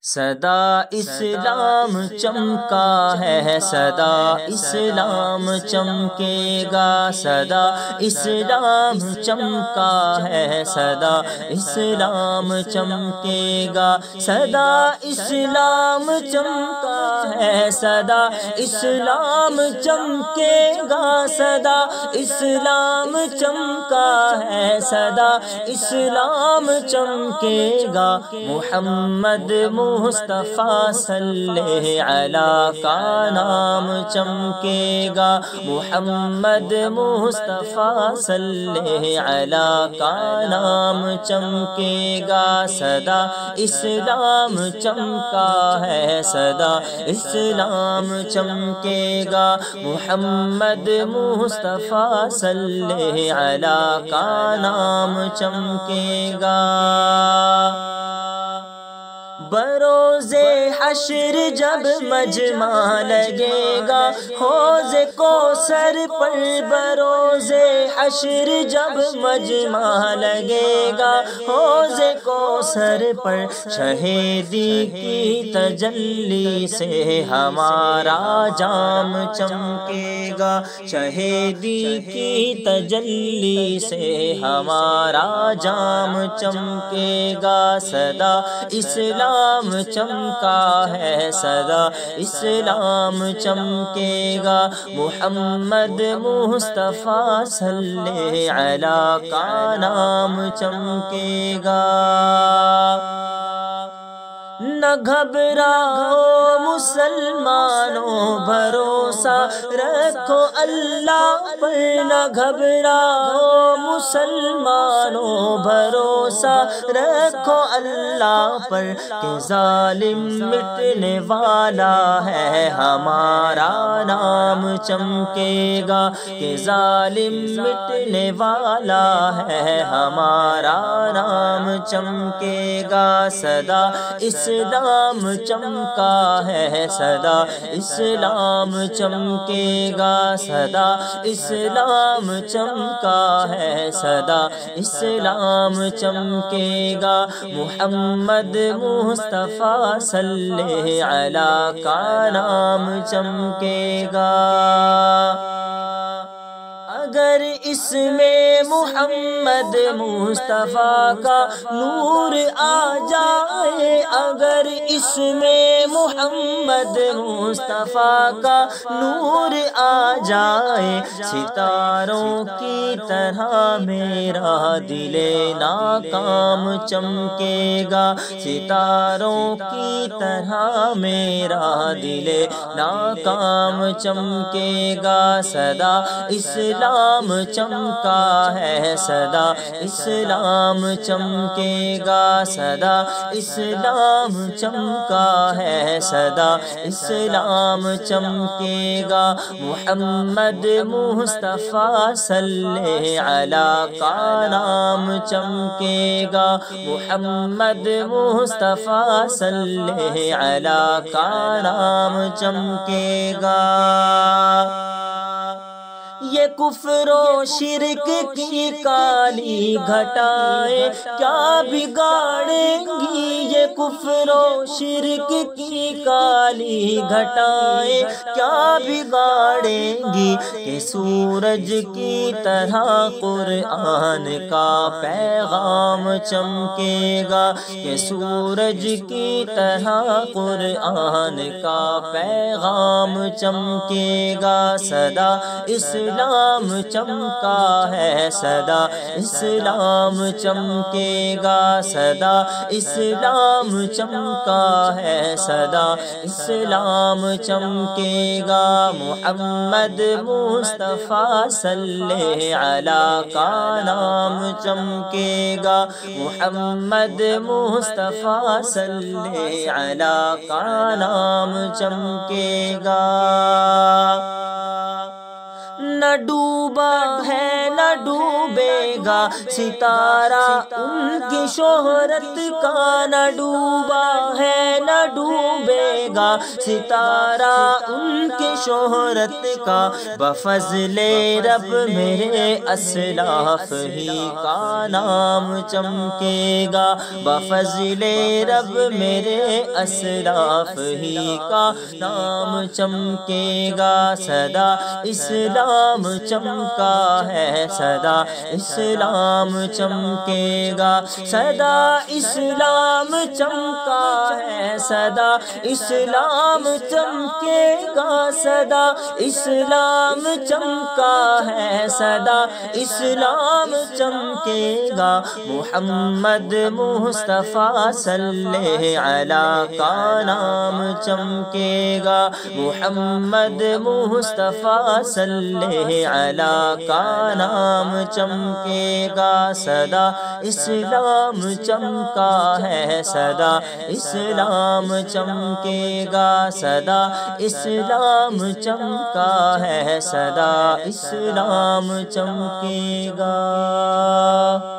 سدا اسلام چمکا ہے، سدا اسلام چمکے گا، سدا اسلام چمکا ہے، سدا اسلام چمکے گا، سدا اسلام چمکا ہے، سدا اسلام چمکے گا، سدا اسلام چمکا ہے، سدا اسلام چمکے گا، محمد مصطفیٰ صلی علی کا نام چمکے گا، محمد مصطفیٰ صلی علی کا نام چمکے گا، سدا اسلام چمکا ہے، سدا اسلام چمکے گا، محمد مصطفیٰ صلی علی کا نام چمکے گا۔ بروز حشر جب مجمع لگے گا حوض کوثر پر، بروز حشر جب مجمع لگے گا حوض کوثر پر، شہیدی کی تجلی سے ہمارا جام چمکے گا، شہیدی کی تجلی سے ہمارا جام چمکے گا، سدا اسلام چمکا ہے، سدا اسلام چمکے گا، محمد مصطفیٰ صلی علی کا نام چمکے گا۔ نہ گھبراؤ مسلمانوں بھروسہ رکھو اللہ پر، نہ گھبراؤ مسلمانوں بھروسہ رکھو اللہ پر، کہ ظالم مٹنے والا ہے ہمارا نام چمکے گا، کہ ظالم مٹنے والا ہے ہمارا نام چمکے گا، سدا اسلام چمکا ہے، سدا اسلام چمکے گا، سدا اسلام چمکا ہے، سدا اسلام چمکے گا، محمد مصطفیٰ صلی علی کا نام چمکے گا۔ اگر اس میں محمد مصطفیٰ کا نور آ جائے، اگر اس میں محمد مصطفیٰ کا نور آ جائے، ستاروں کی طرح میرا دل ناکام چمکے گا، ستاروں کی طرح میرا دل ناکام چمکے گا، سدا اسلام چمکا ہے، سدا اسلام چمکے گا، سدا اسلام چمکا ہے، سدا اسلام چمکے گا، محمد مصطفیٰ صلی علی کا نام چمکے گا، محمد مصطفیٰ صلی علی کا نام چمکے گا۔ یہ کفر و شرک کی کالی گھٹائیں کیا بگاڑیں گی، یہ کفر و شرک کی کالی گھٹائیں کیا بگاڑیں گی، کہ سورج کی طرح قرآن کا پیغام چمکے گا، کہ سورج کی طرح قرآن کا پیغام چمکے گا، سدا اسلام چمکا ہے، سدا اسلام چمکے گا، سدا اسلام چمکا ہے، سدا اسلام چمکے گا، محمد مصطفیٰ صلی علی کا نام چمکے گا، محمد مصطفیٰ صلی علی کا نام چمکے گا۔ نہ ڈوبا ہے نہ ڈوبے گا ستارہ ان کی شہرت کا، نہ ڈوبا ہے نہ ڈوبے ڈوبے گا، ستارہ ان کی شہرت کا بفضل رب میرے اسلاف ہی کا نام چمکے گا، بفضل رب میرے اسلاف ہی کا نام چمکے گا۔ سدا اسلام چمکا ہے، سدا اسلام چمکے گا، سدا اسلام چمکا ہے، سدا اسلام چمکے گا، سدا اسلام چمکا ہے، سدا اسلام چمکے گا۔ محمد مصطفیٰ صلی علیہ کا نام چمکے گا، محمد مصطفیٰ صلی علیہ کا نام چمکے گا۔ سدا اسلام چمکا ہے، سدا اسلام چمکے گا، سدا اسلام چمکا ہے، سدا اسلام چمکے گا۔